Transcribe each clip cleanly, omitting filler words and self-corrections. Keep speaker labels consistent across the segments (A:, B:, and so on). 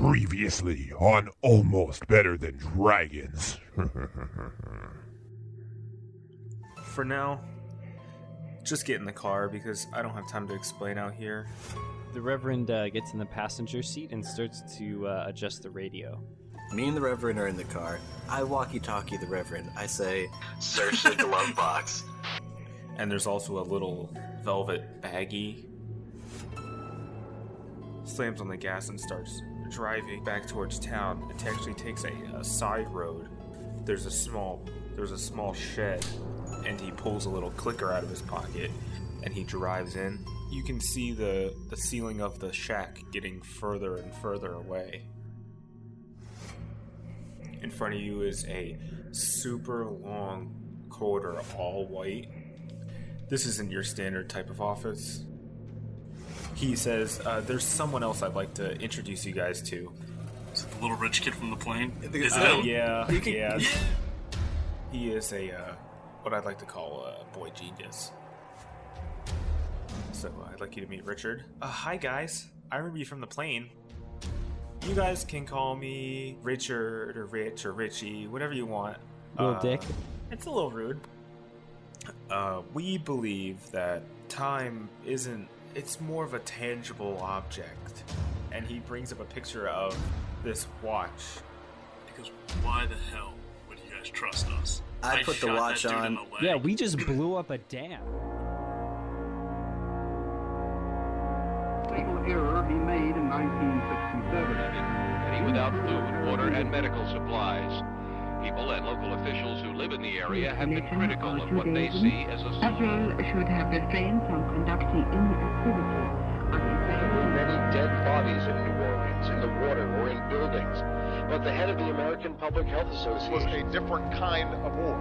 A: Previously on Almost Better Than Dragons.
B: For now, just get in the car because I don't have time to explain out here.
C: The Reverend gets in the passenger seat and starts to adjust the radio.
D: Me and the Reverend are in the car. I walkie-talkie the Reverend. I say, search the glove box.
B: And there's also a little velvet baggie. Slams on the gas and starts driving back towards town. It actually takes a side road. There's a small shed, and he pulls a little clicker out of his pocket, and he drives in. You can see the ceiling of the shack getting further and further away. In front of you is a super long corridor, all white. This isn't your standard type of office. He says, there's someone else I'd like to introduce you guys to.
E: Is it the little rich kid from the plane?
B: Yeah. He is what I'd like to call a boy genius. So I'd like you to meet Richard. Hi guys, I remember you from the plane. You guys can call me Richard or Rich or Richie, whatever you want.
C: Little dick.
B: It's a little rude. We believe that time isn't, it's more of a tangible object. And he brings up a picture of this watch.
E: Because why the hell would you guys trust us?
D: I put the
E: shot
D: watch
E: that dude
D: on.
E: in the leg.
C: Yeah, we just blew up a dam.
F: Fatal error he made in 1967.
G: Heading without food, water, and medical supplies. People and local officials who live in the area have been critical of what they see as a
F: Israel should have refrained from conducting any activity on
G: many dead bodies in New Orleans, in the water, or in buildings. But the head of the American Public Health Association
H: was a different kind of war.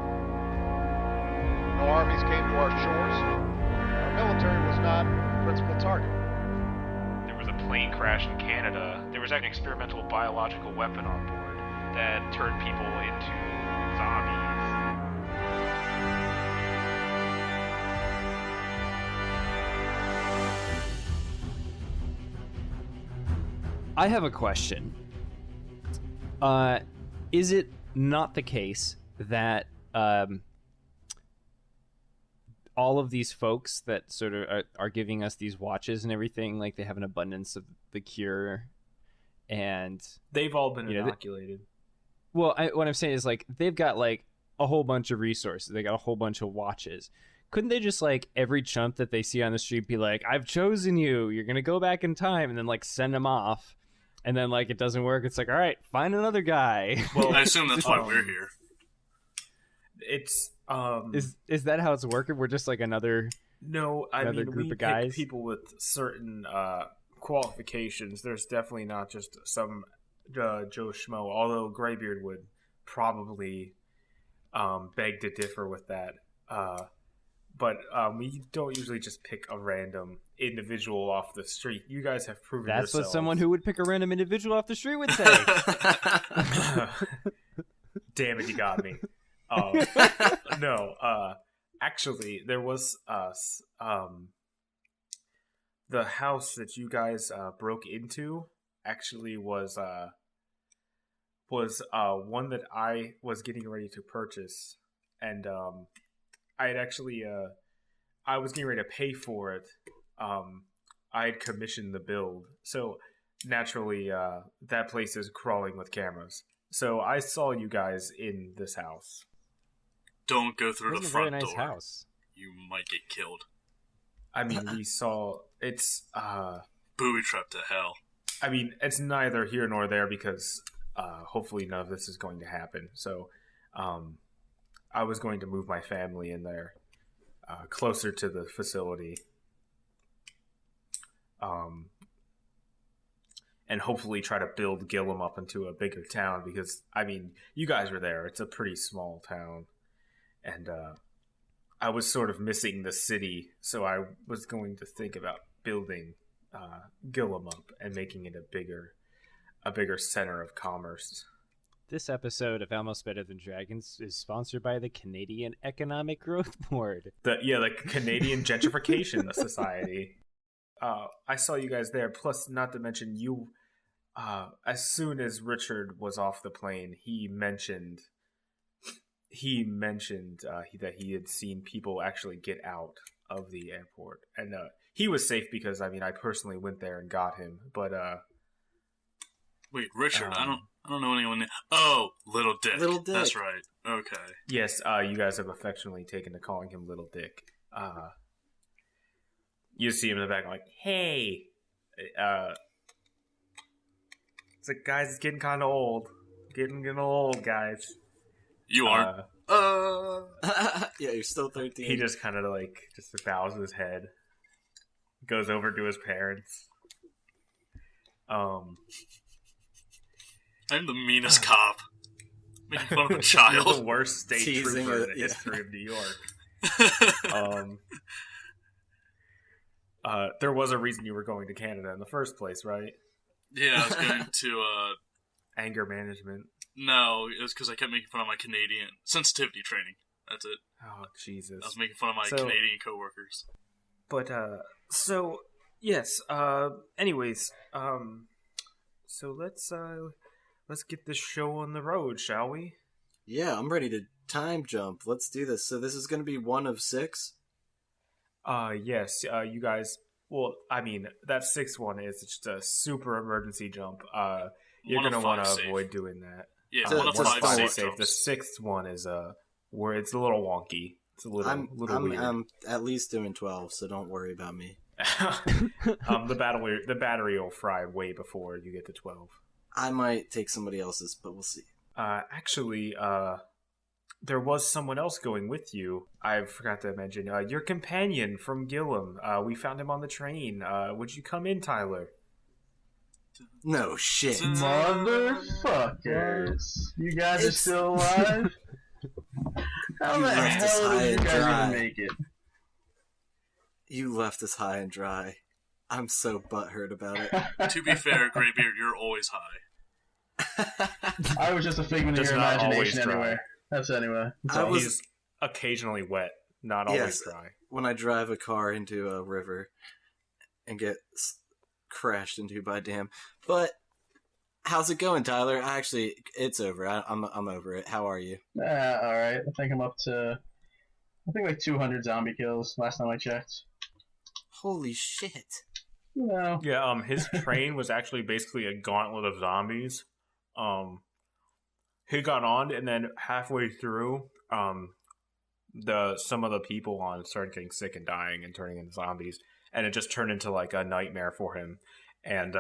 H: No armies came to our shores. Our military was not the principal target.
I: There was a plane crash in Canada. There was an experimental biological weapon on board that turned people into zombies.
C: I have a question. Is it not the case that all of these folks that sort of are giving us these watches and everything, like they have an abundance of the cure, and
B: They've all been inoculated.
C: What I'm saying is, like, they've got like a whole bunch of resources. They got a whole bunch of watches. Couldn't they just, like, every chump that they see on the street be like, I've chosen you, you're gonna go back in time, and then like send them off? And then, like, it doesn't work. It's like, all right, find another guy.
E: Well, I assume that's why we're here.
B: It's
C: Is that how it's working? We're just like another
B: group
C: group
B: we
C: of guys?
B: pick people with certain qualifications. There's definitely not just some Joe Schmo. Although Graybeard would probably beg to differ with that. But we don't usually just pick a random individual off the street. You guys have proven
C: That's
B: yourselves.
C: what someone who would pick a random individual off the street would say.
B: Damn it, you got me. No, actually, there was the house that you guys broke into actually was one that I was getting ready to purchase, and I had actually I was getting ready to pay for it. I had commissioned the build, so naturally that place is crawling with cameras. So I saw you guys in this house.
E: Don't go through the
C: It's a
E: front
C: very nice
E: door.
C: house.
E: You might get killed.
B: I mean, we saw it's
E: Booby trap to hell.
B: I mean, it's neither here nor there because hopefully none of this is going to happen. So I was going to move my family in there closer to the facility. And hopefully try to build Gillum up into a bigger town because, I mean, you guys were there. It's a pretty small town. And I was sort of missing the city, so I was going to think about building Gillum up and making it a bigger center of commerce.
C: This episode of Almost Better Than Dragons is sponsored by the Canadian Economic Growth Board.
B: The Canadian Gentrification Society. I saw you guys there. Plus, not to mention, you as soon as Richard was off the plane, he mentioned that he had seen people actually get out of the airport, and he was safe because I personally went there and got him. But
E: wait, Richard, I don't know anyone. Oh, Little Dick.
D: Little Dick.
E: That's right. Okay.
B: yes, you guys have affectionately taken to calling him Little Dick. You see him in the back, like, hey. It's like, guys, it's getting kind of old. Getting old, guys.
E: You aren't.
D: Yeah, you're still 13.
B: He just kind of just bows his head, goes over to his parents.
E: I'm the meanest cop. Making fun of a child.
B: You're the worst state
D: Teasing
B: trooper in
D: it,
B: the history of New York. There was a reason you were going to Canada in the first place, right?
E: Yeah, I was going to,
B: Anger management.
E: No, it was because I kept making fun of my Canadian sensitivity training. That's it.
B: Oh, Jesus.
E: I was making fun of my Canadian coworkers.
B: But, so, yes, anyways, so let's get this show on the road, shall we?
D: Yeah, I'm ready to time jump. Let's do this. So this is going to be 1 of 6?
B: Yes, you guys, well, that 6th one is just a super emergency jump. You're going to want to avoid doing that.
E: Yeah,
D: So
E: 1 of
D: just
E: 5
D: follow
E: safe
B: safe.
E: jumps.
B: The 6th one is, where it's a little wonky. It's a little weird.
D: I'm at least doing 12, so don't worry about me.
B: The battery will fry way before you get to 12.
D: I might take somebody else's, but we'll see.
B: Actually, there was someone else going with you. I forgot to mention. Your companion from Gillum. We found him on the train. Would you come in, Tyler?
D: No shit.
J: Motherfuckers. You guys are still alive? How
D: You
J: the
D: left us
J: hell
D: high
J: did you
D: and
J: guys
D: dry.
J: even make it?
D: You left us high and dry. I'm so butthurt about it.
E: To be fair, Graybeard, you're always high.
J: I was just a figment of
B: Just
J: your
B: not always
J: imagination
B: dry.
J: anyway. That's anyway.
D: I was
B: He's occasionally wet, not always dry.
D: when I drive a car into a river and get crashed into by a dam. But how's it going, Tyler? Actually, it's over. I'm over it. How are you?
J: Alright. I think I'm up to, like 200 zombie kills last time I checked.
D: Holy shit.
J: You know.
B: Yeah, his train was actually basically a gauntlet of zombies. He got on, and then halfway through, some of the people on started getting sick and dying and turning into zombies, and it just turned into like a nightmare for him. And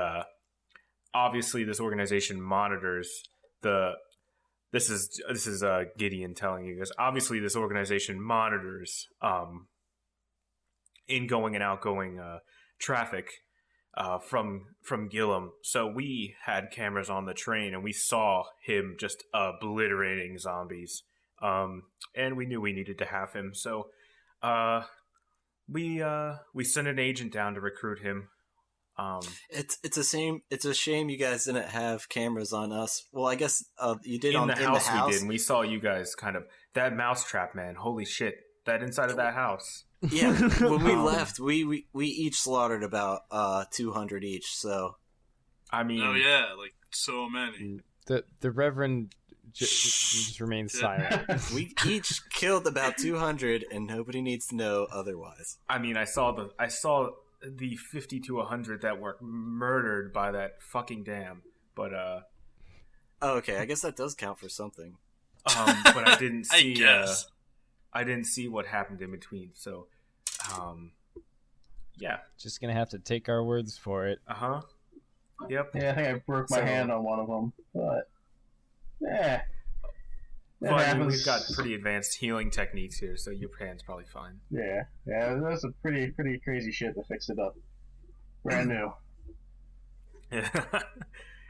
B: obviously, this organization monitors the. This is Gideon telling you this. Obviously, this organization monitors ingoing and outgoing traffic from Gillum. So we had cameras on the train, and we saw him just obliterating zombies. And we knew we needed to have him. So we sent an agent down to recruit him.
D: It's a shame. It's a shame you guys didn't have cameras on us. Well, I guess you did
B: in
D: on
B: the
D: in
B: house.
D: the house.
B: We did. And we saw you guys kind of that mousetrap, man. Holy shit! That inside of that house.
D: Yeah, when we left, we each slaughtered about 200 each. So,
B: I mean,
E: Oh yeah, like so many.
C: The Reverend just remains silent.
D: we each killed about 200, and nobody needs to know otherwise.
B: I mean, I saw the 50 to 100 that were murdered by that fucking dam, but
D: Oh, okay, I guess that does count for something.
B: but I didn't see.
E: I guess.
B: I didn't see what happened in between. So, yeah.
C: Just gonna have to take our words for it.
B: Yep.
J: Yeah, I think I broke my hand on one of them, but yeah.
B: But I mean, we've got pretty advanced healing techniques here, so your hand's probably fine.
J: Yeah, that's a pretty crazy shit to fix it up. Brand new.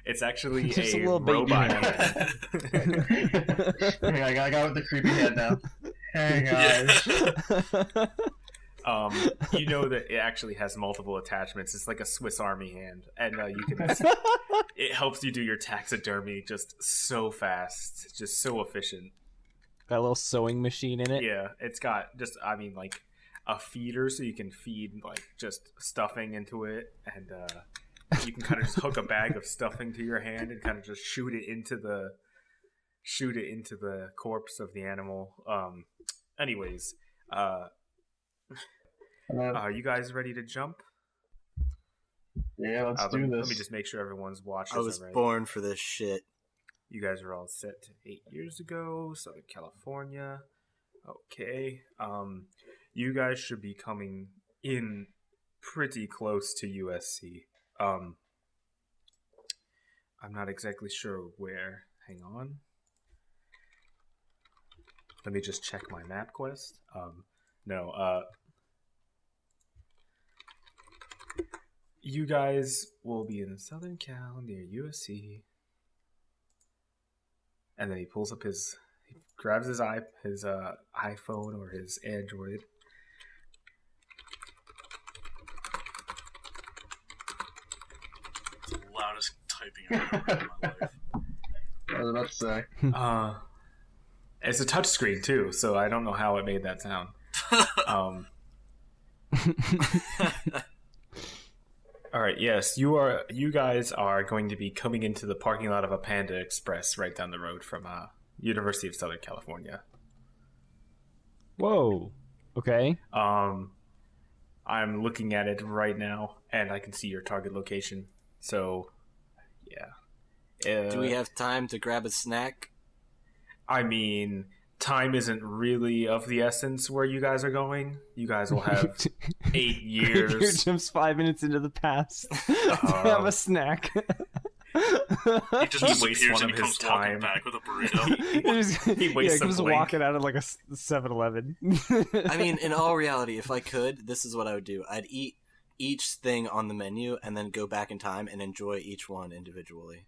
B: It's actually
C: Just
B: a
C: a little baby
B: robot
C: hand.
J: Hey, I got with the creepy head now. Hey guys.
B: You know that it actually has multiple attachments. It's like a Swiss Army hand, and you can. It helps you do your taxidermy just so fast, just so efficient.
C: Got a little sewing machine in it.
B: Yeah, it's got just, like a feeder, so you can feed like just stuffing into it, and you can kind of just hook a bag of stuffing to your hand and kind of just shoot it into the corpse of the animal. Anyways, are you guys ready to jump?
J: Yeah, let's do this.
B: Let me just make sure everyone's watches.
D: I was born for this shit.
B: You guys are all set to 8 years ago, Southern California. Okay. You guys should be coming in pretty close to USC. I'm not exactly sure where. Hang on. Let me just check my map quest. You guys will be in Southern Cal near USC. And then he pulls up he grabs his iPhone or his Android.
E: It's the loudest typing I've ever heard in my life.
J: I was about to say.
B: It's a touchscreen too, so I don't know how it made that sound. All right, yes, you guys are going to be coming into the parking lot of a Panda Express right down the road from University of Southern California.
C: Whoa. Okay.
B: I'm looking at it right now, and I can see your target location. So, yeah.
D: Do we have time to grab a snack?
B: I mean, time isn't really of the essence where you guys are going. You guys will have 8 years.
C: Here jumps 5 minutes into the past to have a snack.
E: He just
B: He wastes
E: disappears
B: one
E: and
B: of
E: he
B: his
E: comes walking
B: time.
E: back with a burrito.
B: He wastes
C: he comes
B: a blink.
C: walking out of like a 7-Eleven.
D: I mean, in all reality, if I could, this is what I would do. I'd eat each thing on the menu and then go back in time and enjoy each one individually.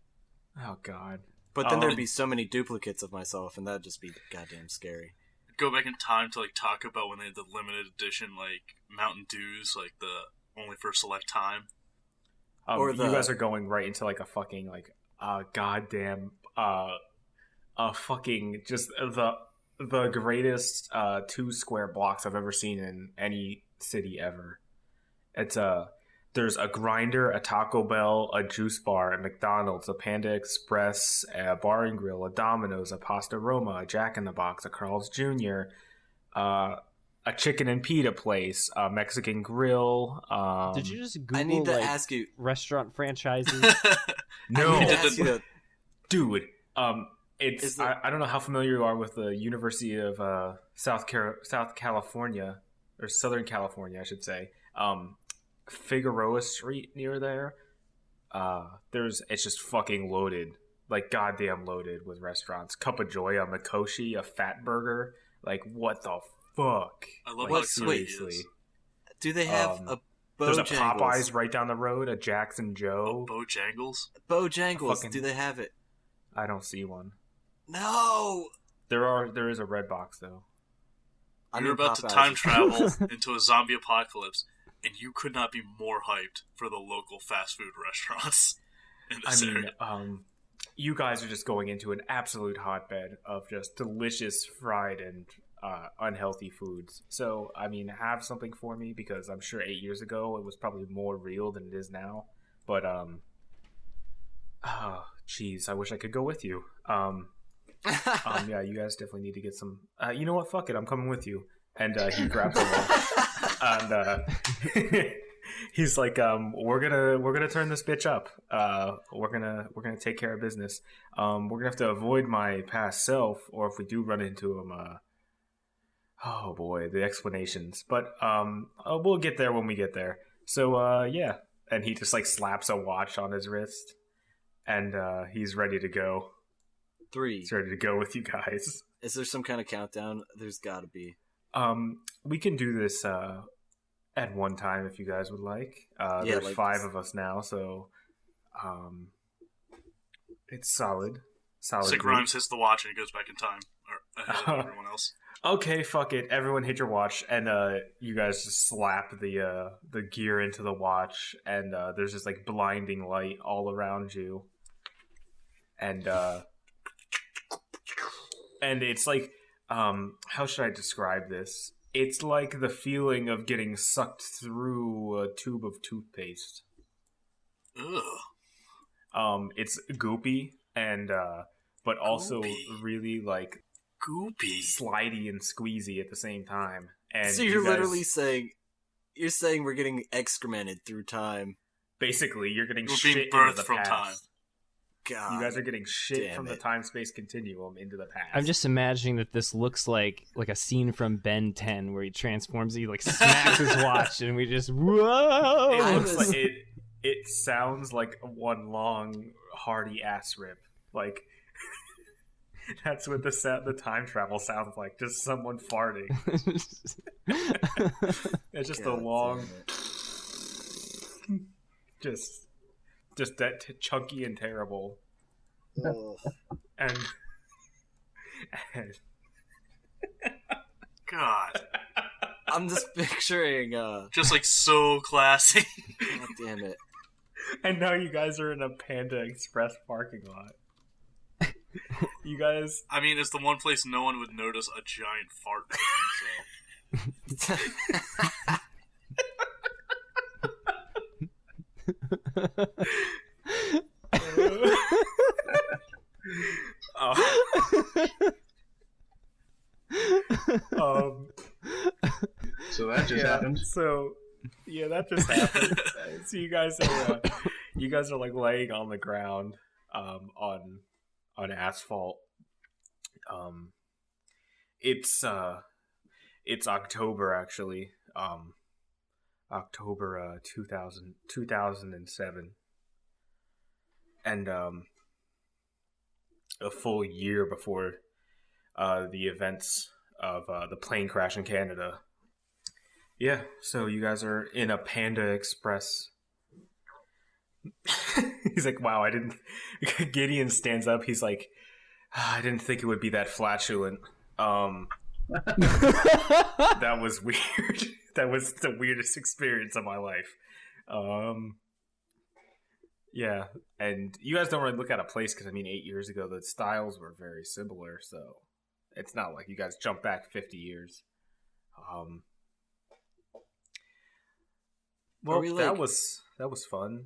B: Oh, God.
D: But then there'd be so many duplicates of myself, and that'd just be goddamn scary.
E: Go back in time to like talk about when they had the limited edition like Mountain Dews, like the only for a select time.
B: You guys are going right into like a fucking like goddamn fucking just the greatest 2 square blocks I've ever seen in any city ever. It's there's a Grinder, a Taco Bell, a Juice Bar, a McDonald's, a Panda Express, a Bar and Grill, a Domino's, a Pasta Roma, a Jack in the Box, a Carl's Jr., a Chicken and Pita place, a Mexican Grill.
C: Did you just Google
D: I need to ask you
C: restaurant franchises?
B: No,
D: I need to ask you
B: dude. I don't know how familiar you are with the University of South California or Southern California, I should say. Figueroa Street near there. It's just fucking loaded, like goddamn loaded with restaurants. Cup of Joy, a Mikoshi, a Fat Burger. Like what the fuck?
E: I love
B: like,
E: how
B: seriously.
D: Do they have a
B: There's a
D: Bojangles?
B: Popeyes right down the road, a Jackson Joe.
E: Bojangles?
D: Bojangles, do they have it?
B: I don't see one.
D: No!
B: There is a Red Box though.
E: You're about to time travel into a zombie apocalypse, and you could not be more hyped for the local fast food restaurants in this area.
B: You guys are just going into an absolute hotbed of just delicious fried and unhealthy foods. So, I mean, have something for me, because I'm sure 8 years ago it was probably more real than it is now. But, jeez, I wish I could go with you. Yeah, you guys definitely need to get some. You know what? Fuck it, I'm coming with you. And he grabs a watch, and he's like, "We're gonna turn this bitch up. We're gonna take care of business. We're gonna have to avoid my past self, or if we do run into him, oh boy, the explanations. But we'll get there when we get there. So yeah." And he just like slaps a watch on his wrist, and he's ready to go.
D: 3.
B: He's ready to go with you guys.
D: Is there some kind of countdown? There's gotta be.
B: We can do this at one time if you guys would like. There's like 5 of us now, so it's solid.
E: Sick
B: group.
E: Rhymes hits the watch and he goes back in time, or ahead of everyone else.
B: Okay, fuck it. Everyone hit your watch, and you guys just slap the gear into the watch, and there's just like blinding light all around you, and it's like. How should I describe this? It's like the feeling of getting sucked through a tube of toothpaste.
E: Ugh.
B: It's goopy and but also really like
E: goopy,
B: slidey and squeezy at the same time. And
D: so you're literally saying we're getting excremented through time.
B: Basically, you're getting
E: we're
B: shit
E: being birthed
B: into the
E: from
B: past.
E: time.
D: God,
B: you guys are getting shit from the time-space continuum into the past.
C: I'm just imagining that this looks like a scene from Ben 10 where he transforms, he like smacks his watch, and we just whoa.
B: It looks like it sounds like one long hearty ass rip. Like that's what the time travel sounds like. Just someone farting. It's just a long, just that chunky and terrible. and
E: God,
D: I'm just picturing
E: just like so classy.
D: God damn it.
B: And now you guys are in a Panda Express parking lot. You guys,
E: I mean, it's the one place no one would notice a giant fart button,
J: So that just happened.
B: So yeah, that just happened. So you guys are like laying on the ground, on asphalt. It's October actually. October 2007. And a full year before the events of the plane crash in Canada. Yeah, so you guys are in a Panda Express. He's like, wow, I didn't... Gideon stands up, he's like, I didn't think it would be that flatulent. That was weird. That was the weirdest experience of my life. Yeah, and you guys don't really look at a place because, I mean, 8 years ago, the styles were very similar, so it's not like you guys jump back 50 years. Well, that was fun.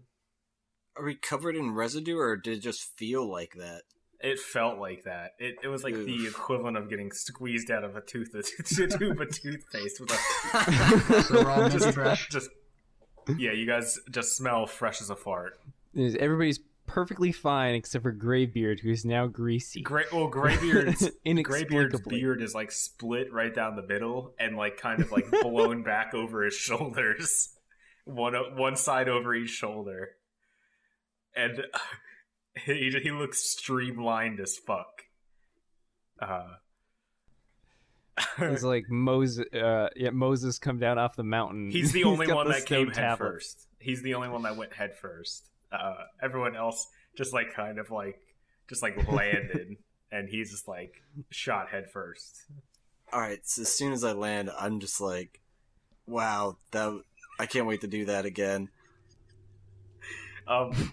D: Are we covered in residue, or did it just feel like that?
B: It felt like that. It was like the equivalent of getting squeezed out of a tube of toothpaste with just yeah. You guys just smell fresh as a fart.
C: Everybody's perfectly fine except for Graybeard, who's now greasy.
B: Graybeard's beard is like split right down the middle and like kind of like blown back over his shoulders, one side over each shoulder, and. He looks streamlined as fuck.
C: It's like Moses. Moses come down off the mountain.
B: He's the only one that came head first. He's the only one that went head first. Everyone else just like kind of like landed, and he's just like shot head first.
D: All right, so as soon as I land, I'm just like, wow, I can't wait to do that again.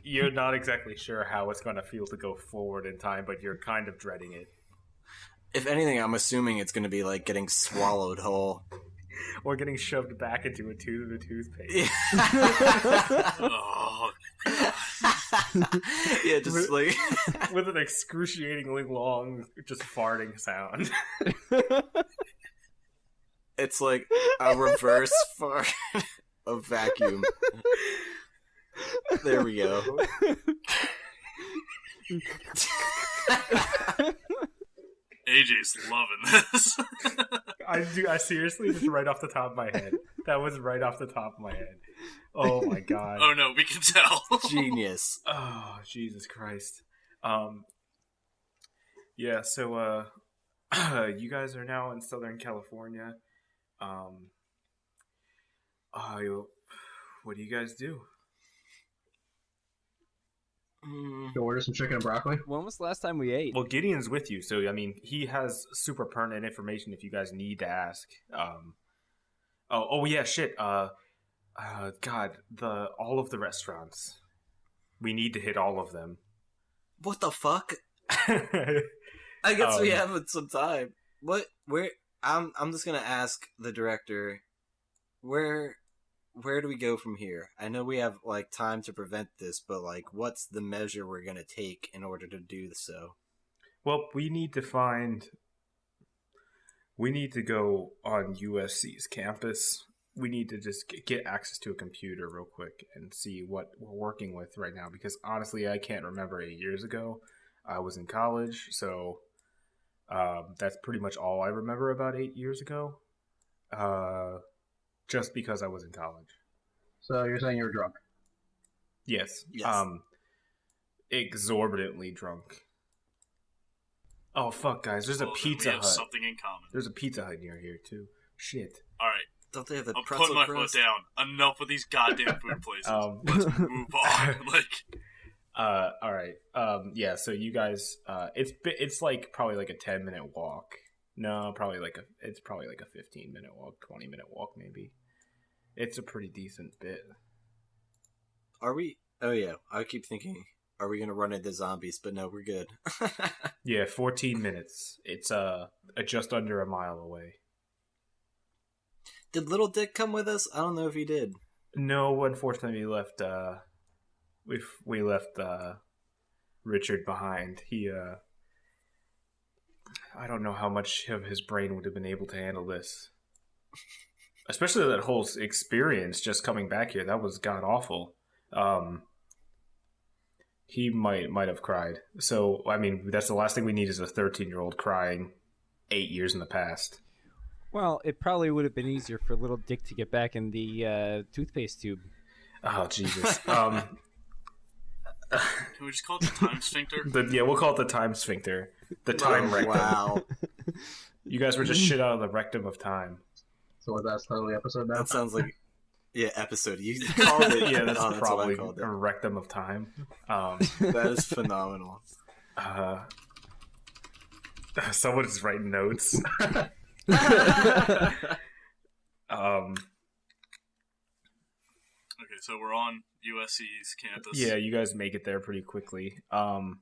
B: You're not exactly sure how it's going to feel to go forward in time, but you're kind of dreading it.
D: If anything, I'm assuming it's going to be like getting swallowed whole.
B: Or getting shoved back into a tube of toothpaste.
E: Oh,
D: yeah, just like...
B: with an excruciatingly long, just farting sound.
D: It's like a reverse fart of vacuum. There we go.
E: AJ's loving this.
B: I seriously, just right off the top of my head. That was right off the top of my head. Oh my god.
E: Oh no, we can tell.
D: Genius.
B: Oh, Jesus Christ. Yeah, so you guys are now in Southern California. What do you guys do?
J: Go order some chicken and broccoli.
C: When was the last time we ate?
B: Well, Gideon's with you, so I mean, he has super pertinent information if you guys need to ask. Oh yeah, shit. God, all of the restaurants. We need to hit all of them.
D: What the fuck? I guess we have some time. What? Where? I'm just gonna ask the director. Where where do we go from here? I know we have like time to prevent this, but like, what's the measure we're gonna take in order to do so?
B: Well, we need to go on USC's campus. We need to just get access to a computer real quick and see what we're working with right now. Because honestly, I can't remember 8 years ago. I was in college, so that's pretty much all I remember about 8 years ago. Just because I was in college.
J: So you're saying you were drunk?
B: Yes.
D: Yes.
B: Exorbitantly drunk. Oh fuck, guys! There's a Pizza
E: we have
B: Hut.
E: Something in common.
B: There's a Pizza Hut near here too. Shit.
E: All right.
D: Don't they have the
E: I'm
D: pretzel
E: putting my
D: crust?
E: foot down. Enough with these goddamn food places. Let's move on.
B: All right. Yeah. So you guys, it's like probably like a 10-minute walk. No, it's probably like a 15-minute walk, 20-minute walk maybe. It's a pretty decent bit.
D: Are we? Oh yeah, I keep thinking, are we gonna run into zombies? But no, we're good.
B: Yeah, 14 minutes. It's just under a mile away.
D: Did Little Dick come with us? I don't know if he did.
B: No, unfortunately, we left Richard behind. He I don't know how much of his brain would have been able to handle this. Especially that whole experience just coming back here. That was god awful. He might have cried. So, I mean, that's the last thing we need is a 13-year-old crying 8 years in the past.
C: Well, it probably would have been easier for little Dick to get back in the toothpaste tube.
B: Oh, Jesus.
E: Can we just call it the time sphincter?
B: We'll call it the time sphincter. The time rectum.
D: Wow.
B: You guys were just shit out of the rectum of time.
J: So that's totally episode now?
D: That sounds like... Yeah, episode. You called it...
B: Yeah, that's
D: that's
B: probably
D: what I called it.
B: a rectum of time.
D: That is phenomenal.
B: Someone's writing notes.
E: Okay, so we're on USC's campus.
B: Yeah, you guys make it there pretty quickly.
E: I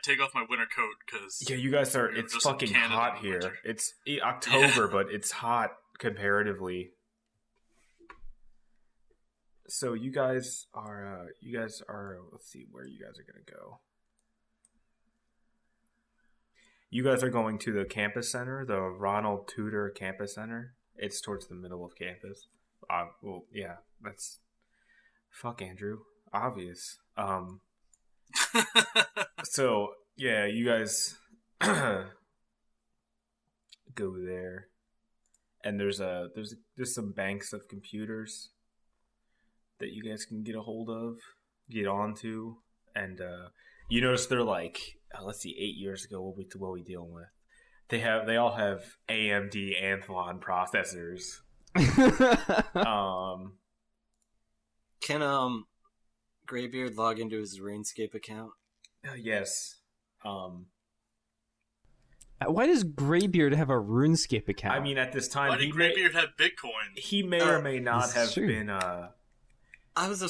E: take off my winter coat because...
B: Yeah, you guys are... It's fucking hot here.
E: Winter.
B: It's October, but it's hot comparatively. So you guys are... Let's see where you guys are going to go. You guys are going to the campus center, the Ronald Tudor Campus Center. It's towards the middle of campus. Well, yeah, that's... Fuck, Andrew. Obvious. So, yeah, you guys go there. And there's some banks of computers that you guys can get a hold of, get onto. And you notice they're like, let's see, 8 years ago, what we dealing with? They all have AMD Anthlon processors.
D: Can Graybeard log into his RuneScape account?
B: Yes.
C: Why does Graybeard have a RuneScape account?
B: I mean, at this time,
E: why did Graybeard have Bitcoin?
B: He may or may not have been.
D: I would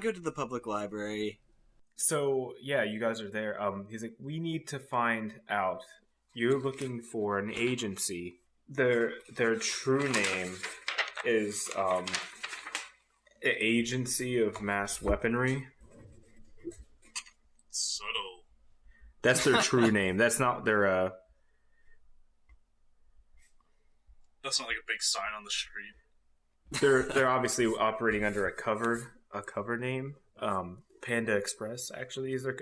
D: go to the public library.
B: So yeah, you guys are there. He's like, we need to find out. You're looking for an agency. Their true name is Agency of Mass Weaponry.
E: Subtle.
B: That's their true name. That's not their.
E: That's not like a big sign on the street.
B: They're obviously operating under a cover name. Panda Express actually is their.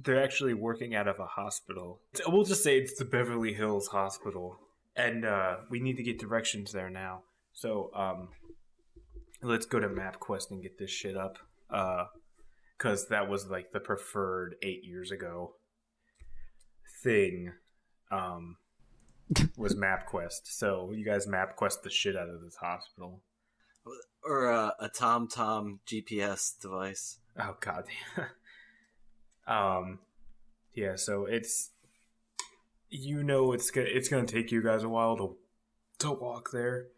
B: They're actually working out of a hospital. We'll just say it's the Beverly Hills Hospital, and we need to get directions there now. So let's go to MapQuest and get this shit up. Because that was like the preferred 8 years ago thing. Was MapQuest. So you guys MapQuest the shit out of this hospital.
D: Or a TomTom GPS device.
B: Oh god. Yeah, so it's it's gonna take you guys a while to walk there.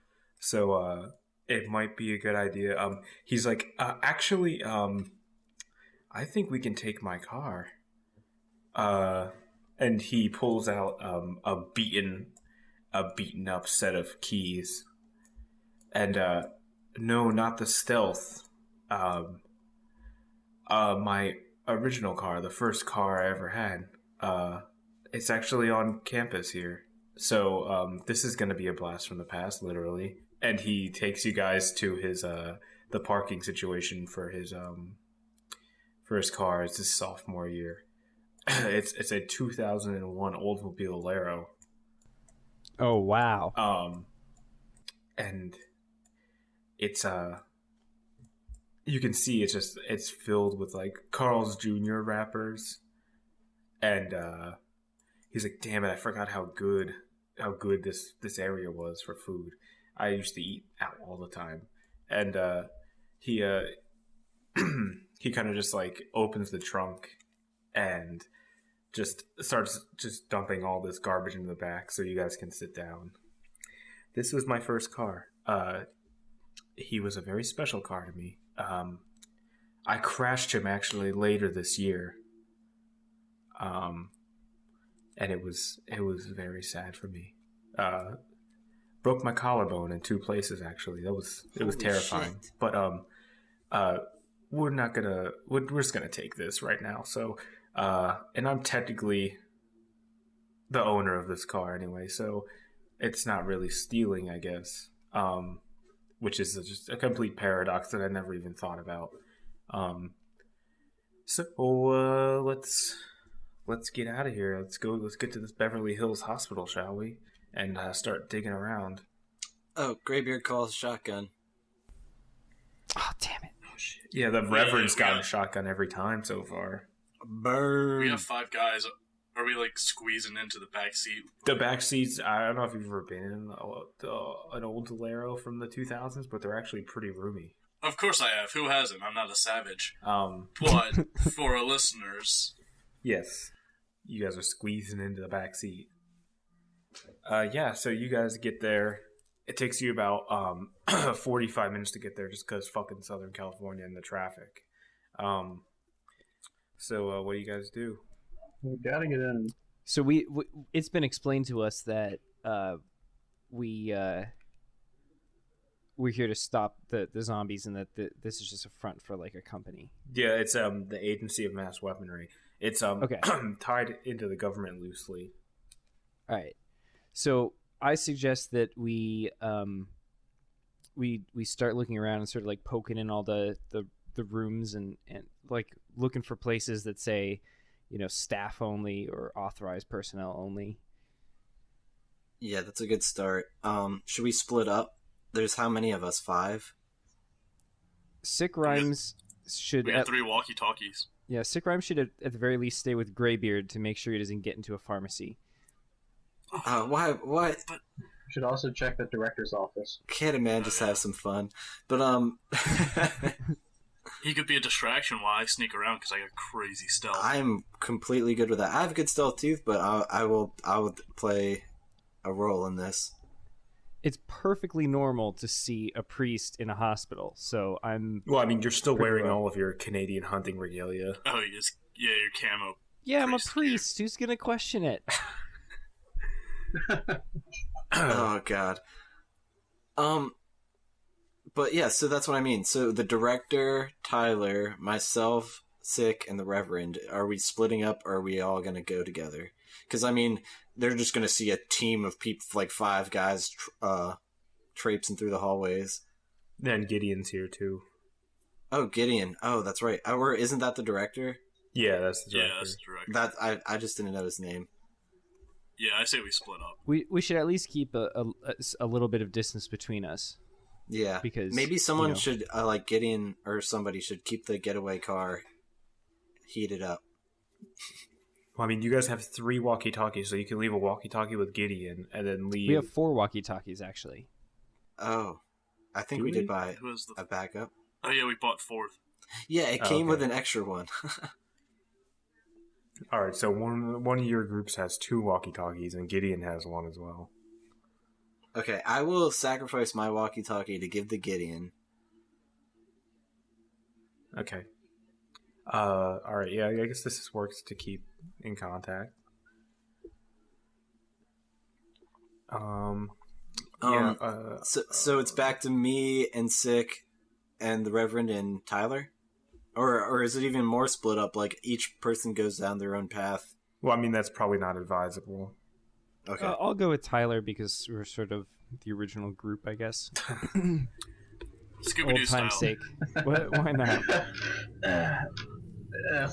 B: So it might be a good idea. He's like, actually, I think we can take my car. And he pulls out a beaten up set of keys. And no, not the stealth. My original car, the first car I ever had. It's actually on campus here. So this is going to be a blast from the past, literally. And he takes you guys to his the parking situation for his car. It's his sophomore year. It's a 2001 Oldsmobile Alero.
C: Oh wow.
B: And it's you can see it's filled with like Carl's Jr. wrappers, and he's like, damn it, I forgot how good this area was for food. I used to eat out all the time. And he he kind of just like opens the trunk and just starts just dumping all this garbage into the back so you guys can sit down. This was my first car. He was a very special car to me. I crashed him actually later this year. And it was very sad for me. Broke my collarbone in 2 places actually. It was terrifying. Shit. But we're just gonna take this right now. So and I'm technically the owner of this car anyway, so it's not really stealing, I guess. Which is just a complete paradox that I never even thought about. So let's get out of here. Let's get to this Beverly Hills hospital, shall we? And start digging around.
D: Oh, Graybeard calls shotgun.
C: Oh, damn it.
B: Oh, shit. Yeah, the Reverend's gotten a shotgun every time so far.
D: Burn.
E: We have 5 guys. Are we like squeezing into the back seat?
B: The back seats, I don't know if you've ever been in an old Alero from the 2000s, but they're actually pretty roomy.
E: Of course I have. Who hasn't? I'm not a savage. But for our listeners...
B: Yes. You guys are squeezing into the back seat. Yeah, so you guys get there. It takes you about 45 minutes to get there just because fucking Southern California and the traffic. So what do you guys do?
J: We gotta get in.
C: So we it's been explained to us that we're here to stop the zombies, and that this is just a front for like a company.
B: Yeah, it's the Agency of Mass Weaponry. It's
C: okay.
B: tied into the government loosely.
C: All right. So I suggest that we start looking around and sort of like poking in all the rooms and like looking for places that say, you know, staff only or authorized personnel only.
D: Yeah, that's a good start. Should we split up? There's how many of us? 5?
C: Sick Rhymes should...
E: We have 3 walkie-talkies.
C: Yeah, Sick Rhymes should at the very least stay with Graybeard to make sure he doesn't get into a pharmacy.
D: Why? What?
J: Should also check the director's office.
D: Can't a man just have some fun? But
E: he could be a distraction while I sneak around because I got crazy stealth.
D: I'm completely good with that. I have good stealth too, but I will play a role in this.
C: It's perfectly normal to see a priest in a hospital, so I'm...
B: Well, I mean, you're still wearing all of your Canadian hunting regalia.
E: Oh, yes. Yeah, your camo.
C: Yeah, I'm a priest. Who's gonna question it?
D: Oh, God. But yeah, so that's what I mean. So the director, Tyler, myself, Sick, and the Reverend, are we splitting up, or are we all going to go together? Because, I mean, they're just going to see a team of people, like 5 guys, traipsing through the hallways.
B: Then Gideon's here, too.
D: Oh, Gideon. Oh, that's right. Or isn't that the director?
B: Yeah, that's the director.
E: Yeah, that's the director.
D: I just didn't know his name.
E: Yeah, I say we split up.
C: We should at least keep a little bit of distance between us.
D: Yeah,
C: because
D: maybe someone should, like Gideon or somebody should keep the getaway car heated up.
B: Well, I mean, you guys have 3 walkie-talkies, so you can leave a walkie-talkie with Gideon and then leave...
C: We have 4 walkie-talkies, actually.
D: Oh, I think we did buy a backup.
E: Oh, yeah, we bought 4th.
D: Yeah, it came with an extra one.
B: All right, so one of your groups has 2 walkie-talkies, and Gideon has 1 as well.
D: Okay, I will sacrifice my walkie-talkie to give to Gideon.
B: Okay. All right, yeah, I guess this works to keep in contact.
D: So it's back to me and Sick and the Reverend and Tyler? Or is it even more split up, like each person goes down their own path?
B: Well, I mean, that's probably not advisable.
D: Okay.
C: I'll go with Tyler because we're sort of the original group, I guess.
E: Scooby-Doo
C: Old
E: style.
C: time's sake. Why not?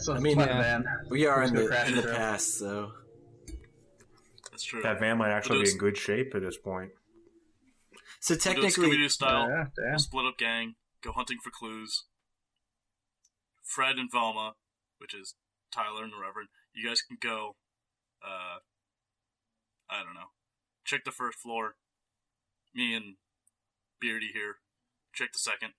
J: So
D: I mean,
J: man.
D: We are in the
J: Crash through.
D: past, so...
E: That's true.
B: That van might actually be
E: Those-
B: in good shape at this point.
D: So
E: We'll do it
D: technically...
E: Scooby-Doo style.
J: Yeah, damn.
E: We'll split up gang, go hunting for clues. Fred and Velma, which is Tyler and the Reverend, you guys can go, I don't know, check the first floor. Me and Beardy here, check the second.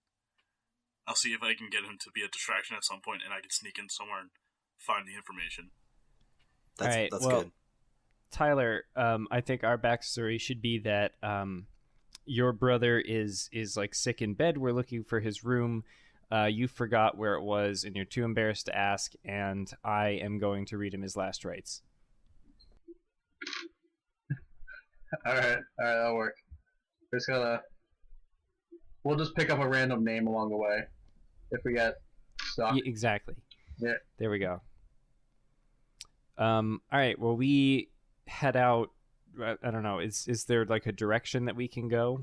E: I'll see if I can get him to be a distraction at some point, and I can sneak in somewhere and find the information.
C: All right,
D: That's
C: well,
D: good.
C: Tyler, I think our backstory should be that your brother is like sick in bed. We're looking for his room. You forgot where it was, and you're too embarrassed to ask. And I am going to read him his last rites.
J: All right, that'll work. We'll just pick up a random name along the way if we get stuck.
C: Exactly.
J: Yeah.
C: There we go. All right. Well, we head out. I don't know. Is there like a direction that we can go?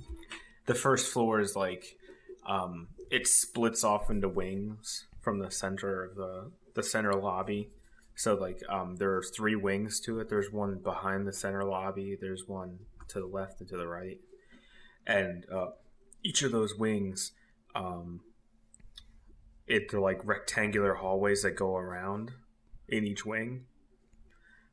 B: The first floor is like, it splits off into wings from the center of the center lobby. So like, there are 3 wings to it. There's one behind the center lobby. There's one to the left and to the right. And each of those wings, they're like rectangular hallways that go around in each wing.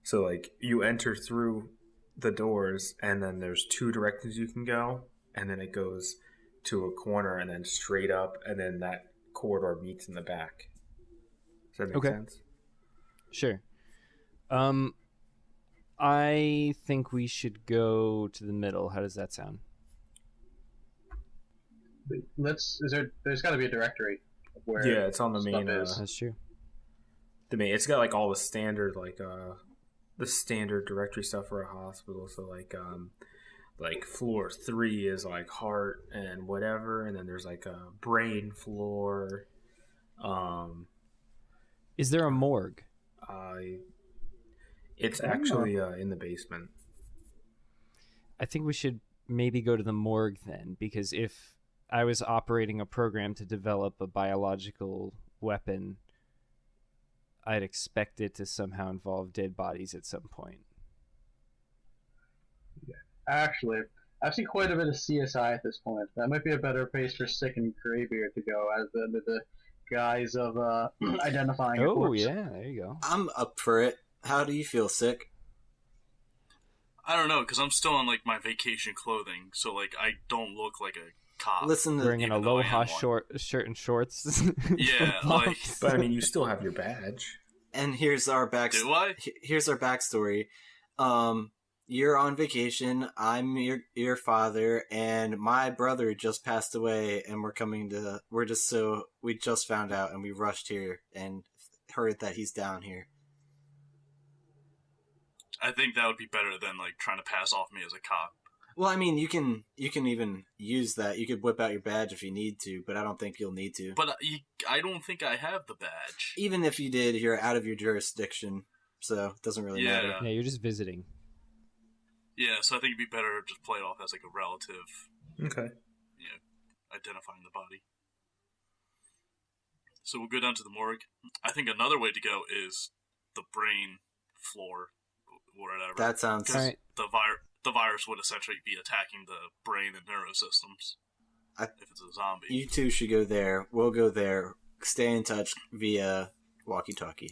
B: So like you enter through the doors, and then there's 2 directions you can go, and then it goes to a corner and then straight up, and then that corridor meets in the back. Does that make sense?
C: Sure. I think we should go to the middle. How does that sound?
J: There's got to be a directory of where
B: Yeah, it's on the
J: stuff
B: main.
J: is.
C: That's true.
B: The main. It's got like all the standard the standard directory stuff for a hospital. So like floor 3 is like heart and whatever, and then there's like a brain floor.
C: Is there a morgue?
B: It's actually in the basement.
C: I think we should maybe go to the morgue then, because if I was operating a program to develop a biological weapon, I'd expect it to somehow involve dead bodies at some point.
J: Actually, I've seen quite a bit of CSI at this point. That might be a better place for Sick and Graybeard to go as the guise of identifying a
C: Oh,
J: corpse.
C: yeah, there you go.
D: I'm up for it. How do you feel, Sick?
E: I don't know, because I'm still in like my vacation clothing, so like I don't look like a cop.
D: Listen to...
C: Wearing an
E: even though I am
C: aloha
E: one.
C: shirt and shorts.
E: Yeah, like...
B: But I mean, you still have your badge.
D: And here's our
E: Do I?
D: Here's our backstory. You're on vacation. I'm your father, and my brother just passed away, and we just found out, and we rushed here and heard that he's down here.
E: I think that would be better than like trying to pass off me as a cop.
D: Well, I mean, you can even use that. You could whip out your badge if you need to, but I don't think you'll need to.
E: But I don't think I have the badge.
D: Even if you did, you're out of your jurisdiction, so it doesn't really matter.
C: Yeah, you're just visiting.
E: Yeah, so I think it'd be better to just play it off as like a relative.
B: Okay.
E: Identifying the body. So we'll go down to the morgue. I think another way to go is the brain floor, whatever.
D: That sounds...
C: All right.
E: The virus would essentially be attacking the brain and neurosystems. If it's a zombie.
D: You two should go there. We'll go there. Stay in touch via walkie-talkie.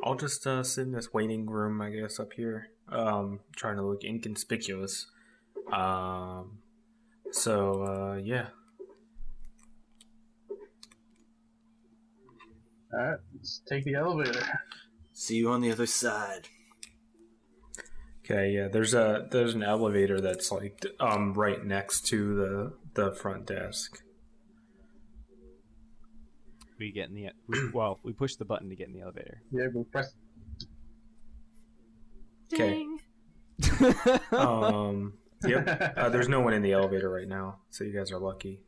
B: I'll just sit in this waiting room, I guess, up here. Trying to look inconspicuous. Yeah.
J: Alright, let's take the elevator.
D: See you on the other side.
B: Okay, yeah. There's an elevator that's like right next to the front desk.
C: We get in we push the button to get in the elevator.
J: Yeah, we'll press.
B: Okay. Yep. There's no one in the elevator right now, so you guys are lucky.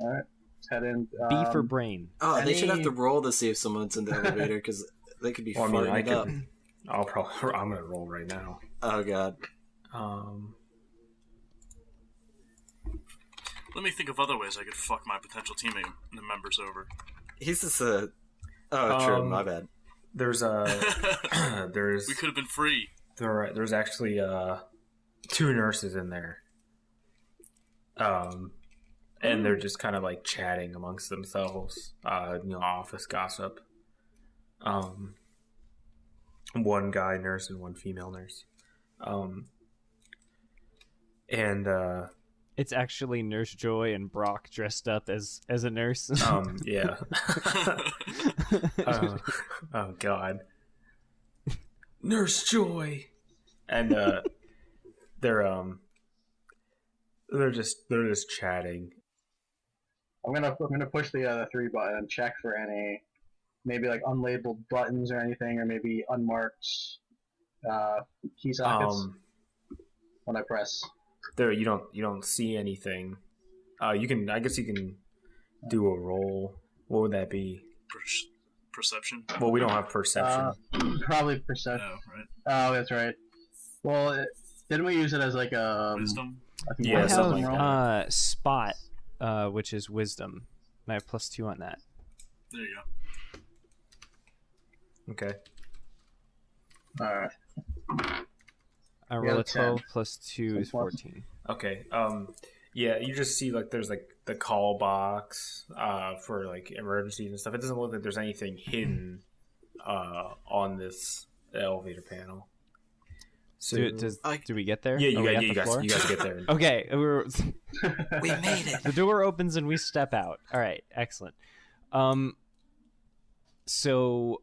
J: All right, let's head in.
C: B for brain.
D: Oh, they should have to roll to see if someone's in the elevator because they could be farting it up.
B: I'm gonna roll right now.
D: Oh god.
E: Let me think of other ways I could fuck my potential teammate and the members over.
D: He's just a. Oh, true. My bad.
B: There's
E: We could have been free.
B: There's actually 2 nurses in there. And they're just kind of like chatting amongst themselves. Office gossip. One guy nurse and one female nurse.
C: It's actually Nurse Joy and Brock dressed up as a nurse.
B: Yeah. Oh god. Nurse Joy. And they're just chatting.
J: I'm gonna push the 3 button and check for any maybe like unlabeled buttons or anything, or maybe unmarked key sockets when I press.
B: There, you don't see anything. I guess you can do a roll. What would that be?
E: Perception.
B: Well, we don't have perception.
J: Probably perception.
E: Oh, right.
J: Oh, that's right. Well, didn't we use it as like a
E: wisdom?
J: I think
B: Yeah,
C: I
B: something
C: have
B: like that.
C: spot, which is wisdom, and I have +2 on that.
E: There you go.
B: Okay.
J: All right.
C: I
J: We
C: roll a
J: got 10.
C: 12 +2 is 14.
B: Okay. Yeah, you just see like there's like the call box for like emergencies and stuff. It doesn't look like there's anything hidden on this elevator panel. So
C: do we get there?
B: Yeah,
C: Are we at
B: you
C: the
B: guys
C: floor?
B: get there.
C: Okay,
D: We made it.
C: the door opens and we step out. All right, excellent. So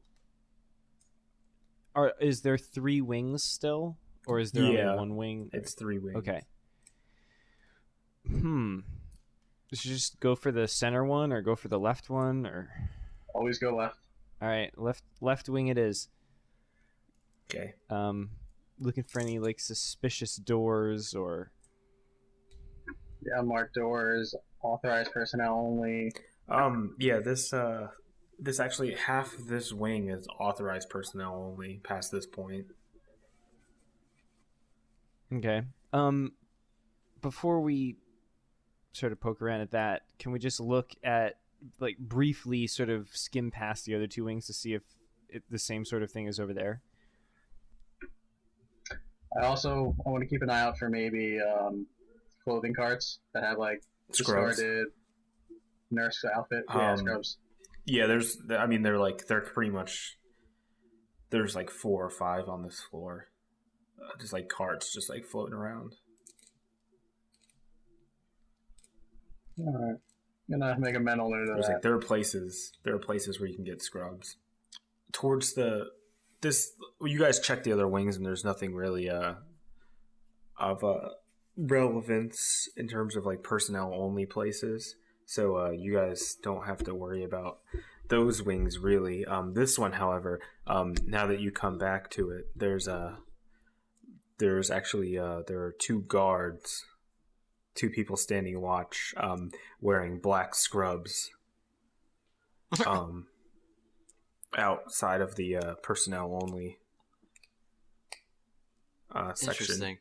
C: is there 3 wings still, or is there only 1 wing?
B: It's 3 wings.
C: Okay. Should you just go for the center one or go for the left one, or
J: Always go left.
C: all right, left wing it is.
B: Okay.
C: Looking for any like suspicious doors or
J: Yeah, unmarked doors, authorized personnel only.
B: Yeah, this actually half of this wing is authorized personnel only past this point.
C: Okay. Before we sort of poke around at that, can we just look at, like, briefly sort of skim past the other 2 wings to see if the same sort of thing is over there?
J: I want to keep an eye out for maybe clothing carts that have like
B: Scrubs.
J: discarded nurse outfit. Yeah, scrubs.
B: Yeah, they're pretty much, there's like 4 or 5 on this floor. Just like carts just like floating around.
J: All right. I'm gonna make a mental note of
B: There's
J: that.
B: like there are places where you can get scrubs. Towards you guys check the other wings and there's nothing really of relevance in terms of like personnel only places. So you guys don't have to worry about those wings really. This one, however, now that you come back to it, there are 2 guards, 2 people standing watch, wearing black scrubs, outside of the personnel only section.
D: Interesting.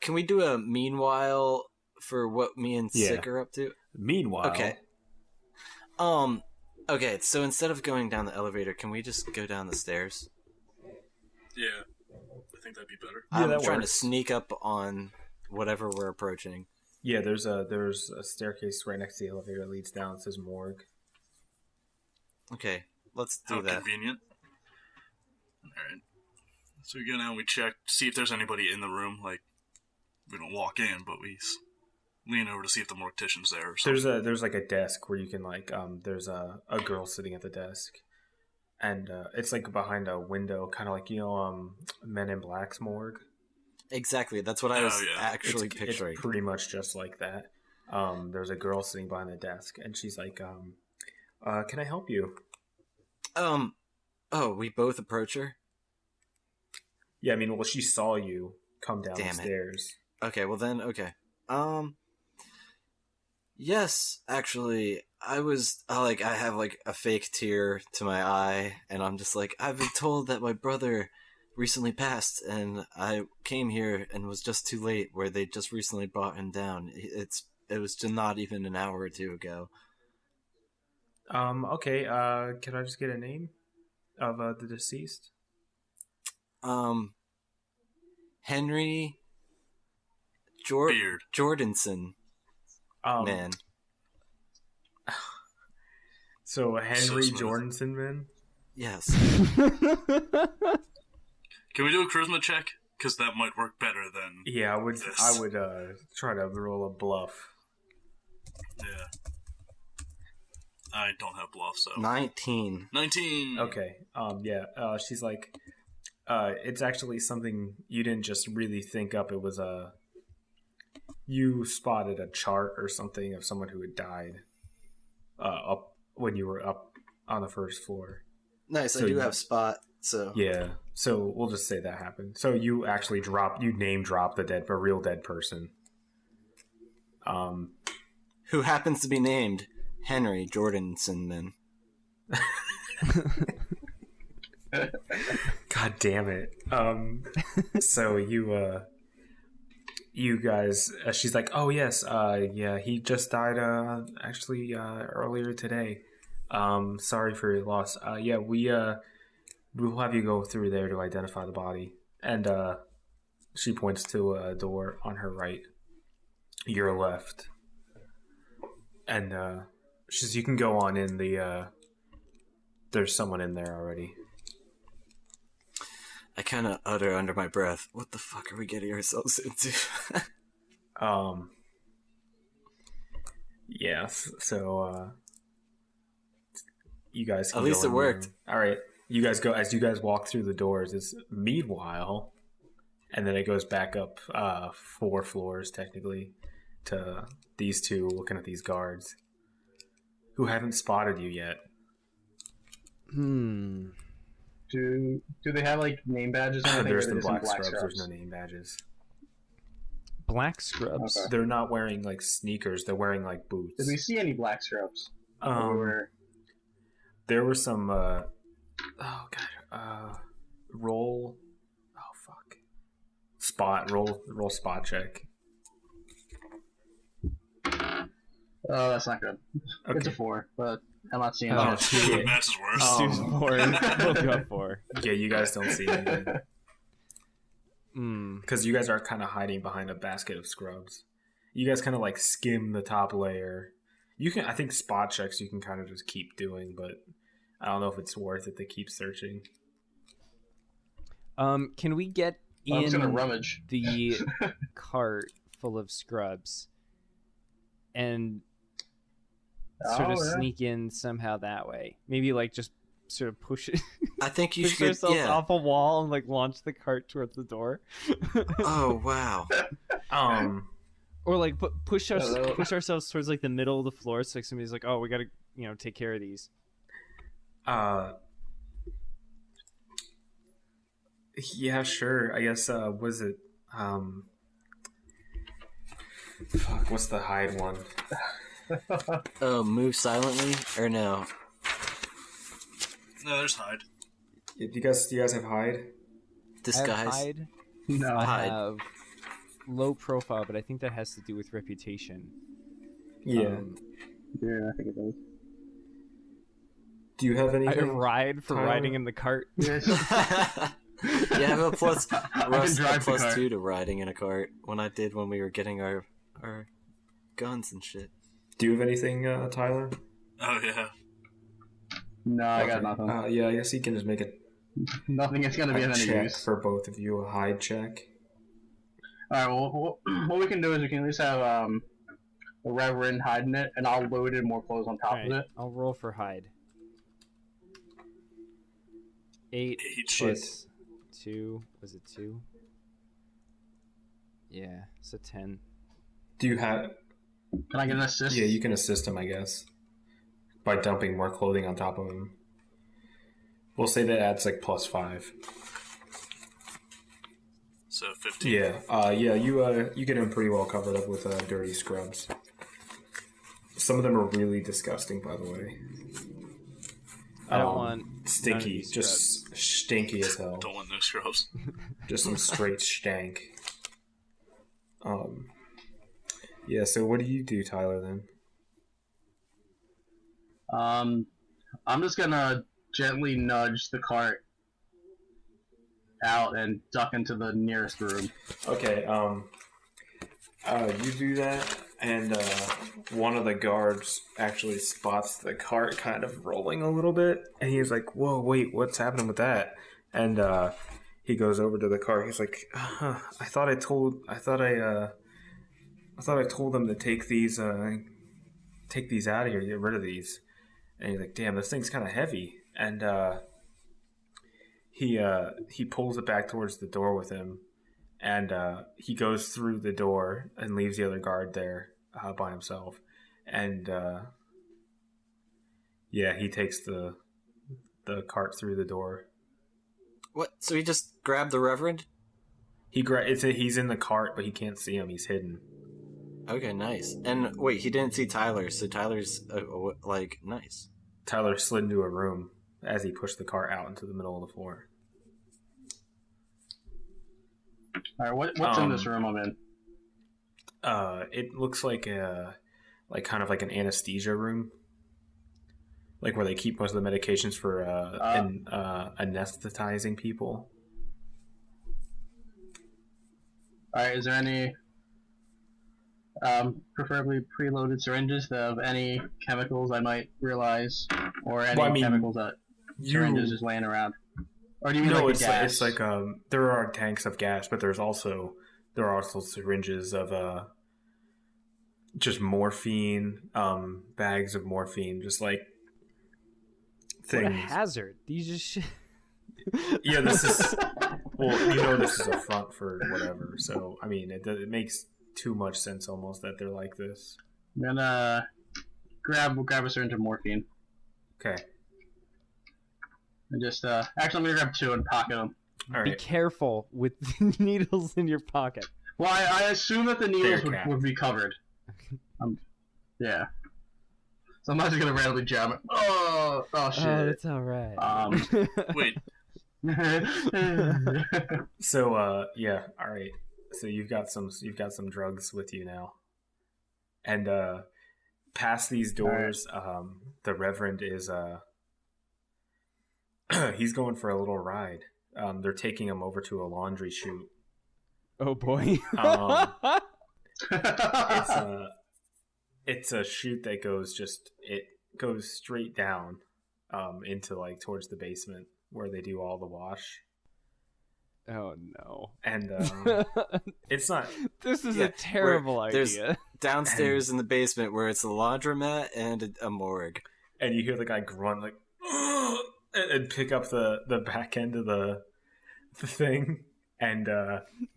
D: Can we do a meanwhile for what me and Sick are up to?
B: Meanwhile.
D: Okay. Okay, so instead of going down the elevator, can we just go down the stairs?
E: Yeah, I think that'd be better.
D: I'm trying to sneak up on whatever we're approaching.
B: Yeah, there's a staircase right next to the elevator that leads down. It says morgue.
D: Okay, let's do
E: How
D: that.
E: convenient. Alright. So we go down, we check, see if there's anybody in the room. Like, we don't walk in, but we lean over to see if the mortician's there or something.
B: There's like a desk where you can like there's a girl sitting at the desk, and it's like behind a window, kind of like Men in Black's morgue.
D: Exactly, that's what I was actually
B: It's
D: picturing.
B: pretty much just like that. There's a girl sitting behind the desk, and she's like, "Can I help you?"
D: Oh, we both approach her.
B: Yeah, I mean, well, she saw you come down
D: Damn
B: the
D: it.
B: stairs.
D: Okay, well then, okay. Yes, actually, I have like a fake tear to my eye, and I'm just like, I've been told that my brother recently passed, and I came here and was just too late, where they just recently brought him down. It was just not even an hour or two ago.
B: Okay, can I just get a name of the deceased?
D: Henry
E: Beard.
D: Jordanson. Man.
B: So Henry
E: smooth.
B: Jordanson, man?
D: Yes.
E: Can we do a charisma check? Because that might work better than.
B: Yeah, I would
E: this.
B: try to roll a bluff.
E: Yeah. I don't have bluff, so
D: 19.
E: 19.
B: Okay. She's like, it's actually something you didn't just really think up. It was you spotted a chart or something of someone who had died up when you were up on the first floor.
D: Nice.
B: So
D: I do have spot. So
B: yeah. So we'll just say that happened. So you actually name dropped a real dead person.
D: Who happens to be named Henry Jordanson, then.
B: God damn it. So you guys, she's like, oh yes, yeah, he just died, actually, earlier today. Sorry for your loss. Yeah, we'll have you go through there to identify the body. And, she points to a door on her right, your left. And, she says, you can go on in there's someone in there already.
D: I kind of utter under my breath, what the fuck are we getting ourselves into?
B: Yes, so, you guys can
D: At least
B: go
D: it
B: in
D: worked.
B: there. All right, you guys go, as you guys walk through the doors, it's meanwhile, and then it goes back up 4 floors, technically, to these two looking at these guards, who haven't spotted you yet.
J: Do they have like name badges? Or
B: There's
J: anything,
B: the
J: or are they
B: black
J: just in
B: scrubs. There's no name badges.
C: Black scrubs.
J: Okay.
B: They're not wearing like sneakers. They're wearing like boots.
J: Did we see any black scrubs?
B: There were some. Oh god. Roll. Oh fuck. Spot. Roll spot check.
J: Oh, that's not good.
B: Okay.
J: It's a 4, but I'm not seeing
B: Oh
J: that.
B: shit.
E: That's worse.
C: 4. Both got 4.
B: Yeah, you guys don't see anything. Because you guys are kind of hiding behind a basket of scrubs. You guys kind of like skim the top layer. You can, I think, spot checks you can kind of just keep doing, but I don't know if it's worth it to keep searching.
C: Can we get
J: I'm just gonna
C: in
J: rummage.
C: the cart full of scrubs and sort of sneak in somehow that way? Maybe like just sort of push it.
D: I think you
C: push
D: should,
C: ourselves
D: yeah.
C: off a wall and like launch the cart towards the door.
D: Oh, wow.
C: Or like push ourselves towards like the middle of the floor, so like somebody's like, oh, we gotta take care of these.
B: Yeah, sure. I guess was it fuck, what's the hide one?
D: Oh, move silently? Or no?
E: No, there's hide.
B: Do you guys have hide?
D: Disguise?
C: I have hide.
J: No.
C: I
D: Hide.
C: have low profile, but I think that has to do with reputation.
B: Yeah.
J: Yeah, I think it does.
B: Do you have
C: I
B: anything?
C: ride for
B: Tyler?
C: riding in the cart.
D: You have a plus, Russ, a
J: drive the
D: plus
J: cart.
D: 2 to riding in a cart when we were getting our guns and shit.
B: Do you have anything, Tyler?
E: Oh, yeah.
J: No, I got
B: Okay.
J: nothing.
B: Yeah, I guess he can just make
J: Nothing is gonna be
B: a
J: of any
B: check
J: use.
B: for both of you, a hide check.
J: Alright, well, what we can do is we can at least have the Reverend hiding it, and I'll load in more clothes on top
C: Alright,
J: of it.
C: I'll roll for hide. 8
E: Shit.
C: plus 2. Was it 2? Yeah, it's a 10.
B: Do you have?
J: Can I get an assist?
B: Yeah, you can assist him, I guess, by dumping more clothing on top of him. We'll say that adds like plus 5.
E: So 15.
B: Yeah. You get him pretty well covered up with dirty scrubs. Some of them are really disgusting, by the way.
C: I don't want
B: stinky, just stinky as hell.
E: Don't want no scrubs.
B: Just some straight stank. Yeah. So what do you do, Tyler? Then.
J: I'm just gonna gently nudge the cart out and duck into the nearest room.
B: Okay. You do that, and one of the guards actually spots the cart kind of rolling a little bit, and he's like, "Whoa, wait, what's happening with that?" And he goes over to the cart. He's like, I thought I told them to take these out of here, get rid of these. And he's like, "Damn, this thing's kind of heavy." And he pulls it back towards the door with him, and he goes through the door and leaves the other guard there by himself. And he takes the cart through the door.
D: What? So he just grabbed the Reverend?
B: He's in the cart, but he can't see him. He's hidden.
D: Okay, nice. And wait, he didn't see Tyler, so Tyler's nice.
B: Tyler slid into a room as he pushed the cart out into the middle of the floor.
J: All right, what's in this room I'm in?
B: It looks like kind of like an anesthesia room, like where they keep most of the medications for anesthetizing people.
J: All right, is there any preferably preloaded syringes that have any chemicals I might realize, or any chemicals that syringes just laying around? Or do you mean like gas?
B: It's like there are tanks of gas, but there are also syringes of just morphine, bags of morphine, just like things.
C: What a hazard! These just
B: Yeah, this is well, this is a front for whatever. So I mean, it makes too much sense almost that they're like this.
J: I'm gonna grab a syringe of morphine.
B: Okay.
J: And just actually, I'm gonna grab two and pocket them.
B: All
C: Be
B: right.
C: careful with the needles in your pocket.
J: Well, I assume that the needles would be covered. Yeah. So I'm not just gonna randomly jam it. Oh shit.
C: Oh, that's all right.
E: Wait.
B: So all right. So you've got some drugs with you now, and past these doors, the Reverend is he's going for a little ride. They're taking him over to a laundry chute.
C: Oh boy.
B: It's a chute that goes straight down into like towards the basement where they do all the wash.
C: Oh no.
B: And it's not.
C: This is a terrible
D: There's
C: idea.
D: downstairs in the basement where it's a laundromat and a morgue.
B: And you hear the guy grunt like, and pick up the back end of the thing and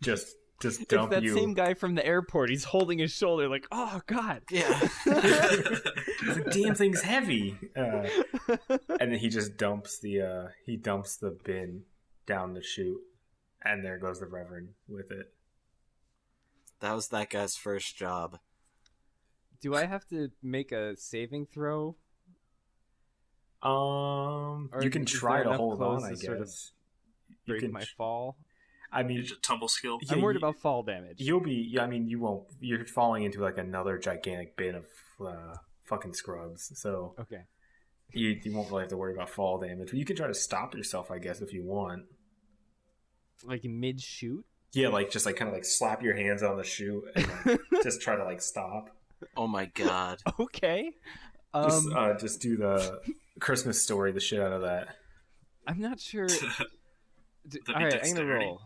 B: just dump
C: it's that
B: you.
C: same guy from the airport. He's holding his shoulder like, oh god.
D: Yeah.
B: The damn thing's heavy. And then he just dumps the bin down the chute, and there goes the Reverend with it.
D: That was that guy's first job.
C: Do I have to make a saving throw?
B: You can try to hold on, I guess.
C: Sort of break my fall.
E: I mean, it's a tumble skill.
C: I'm worried about fall damage.
B: You'll be. I mean, you won't. You're falling into like another gigantic bin of fucking scrubs. So
C: okay,
B: you won't really have to worry about fall damage. You can try to stop yourself, I guess, if you want.
C: Like mid shoot.
B: Yeah, like just like kind of like slap your hands on the chute and like, just try to like stop.
D: Oh my god.
C: Okay.
B: Just do the Christmas Story, the shit out of that.
C: I'm not sure.
E: That'd
C: All
E: be
C: right, I'm gonna
E: dexterity.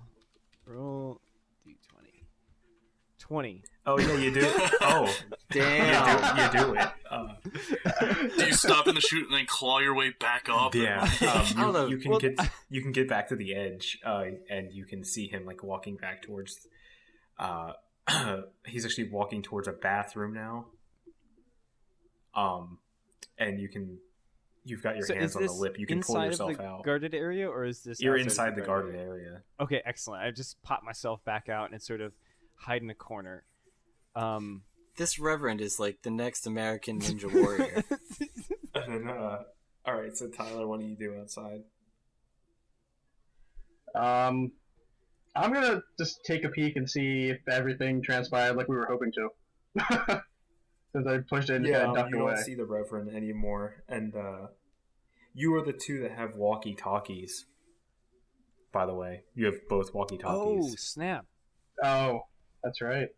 C: roll d20. 20.
B: Oh yeah, you do. Oh
D: Damn.
B: you do it.
E: Do you stop in the chute and then claw your way back up?
B: Yeah, you can
C: Well,
B: you can get back to the edge, and you can see him like walking back towards. He's actually walking towards a bathroom now. And you you've got your
C: So
B: hands
C: is
B: on the
C: this
B: lip. You can pull
C: inside
B: yourself
C: of the
B: out.
C: guarded area, or is this
B: You're
C: outside of
B: inside the guarded area.
C: Okay, excellent. I just pop myself back out and sort of hide in a corner.
D: This Reverend is like the next American Ninja Warrior.
B: And then, all right. So Tyler, what do you do outside?
J: I'm gonna just take a peek and see if everything transpired like we were hoping to. Since I pushed it and kind of ducked
B: you
J: away.
B: don't see the Reverend anymore, and you are the two that have walkie-talkies. By the way, you have both walkie-talkies.
C: Oh, snap.
J: Oh, that's right.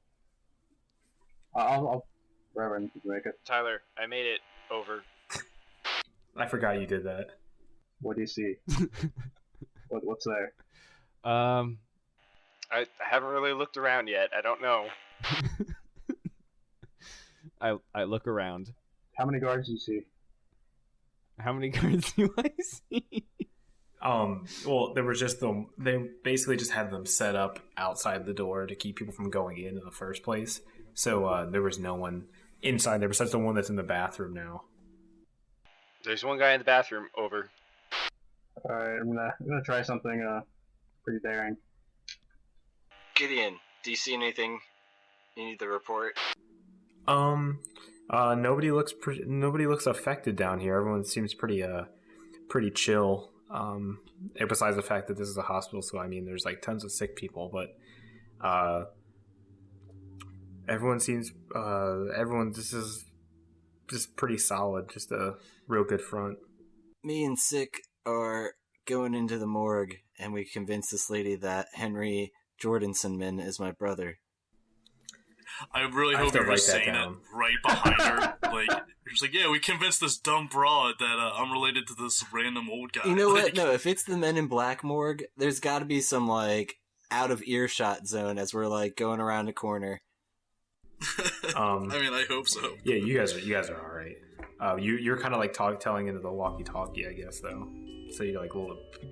J: I'll Reverend, you can make it.
I: Tyler, I made it over.
B: I forgot you did that.
J: What do you see? What's there?
I: I haven't really looked around yet. I don't know.
C: I look around.
J: How many guards do you see?
C: How many guards do I see?
B: Well, there was just they basically just had them set up outside the door to keep people from going in the first place. So there was no one inside there besides the one that's in the bathroom now.
I: There's one guy in the bathroom. Over.
J: All right, I'm gonna try something pretty daring.
D: Gideon, do you see anything you need to report?
B: Nobody looks affected down here. Everyone seems pretty chill. And besides the fact that this is a hospital, so I mean, there's like tons of sick people, but everyone seems this is just pretty solid. Just a real good front.
D: Me and Sick are going into the morgue, and we convinced this lady that Henry Jordanson is my brother.
E: I really hope you're just saying it right behind her. Like, you're just like, yeah, we convinced this dumb broad that I'm related to this random old guy.
D: You know
E: like,
D: what? No, if it's the Men in Black morgue, there's got to be some, like, out of earshot zone as we're, like, going around a corner.
E: I mean, I hope so.
B: Yeah, you guys are all right. You're kind of like telling into the walkie-talkie, I guess, though. So you're like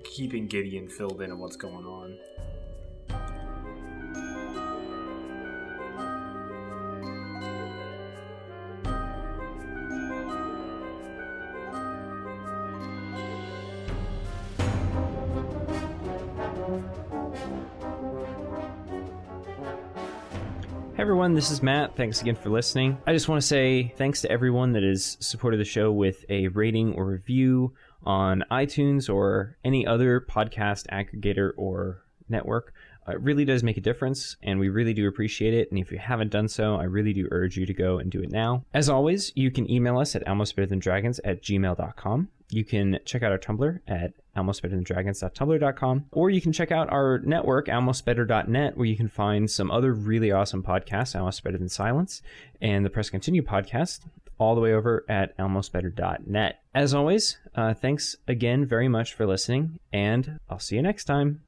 B: keeping Gideon filled in on what's going on.
C: Hey everyone, this is Matt. Thanks again for listening. I just want to say thanks to everyone that has supported the show with a rating or review on iTunes or any other podcast aggregator or network. It really does make a difference, and we really do appreciate it. And if you haven't done so, I really do urge you to go and do it now. As always, you can email us at almostbetterthandragons@gmail.com. You can check out our Tumblr at almostbetterthandragons.tumblr.com, or you can check out our network, almostbetter.net, where you can find some other really awesome podcasts, Almost Better Than Silence, and the Press Continue podcast, all the way over at almostbetter.net. As always, thanks again very much for listening, and I'll see you next time.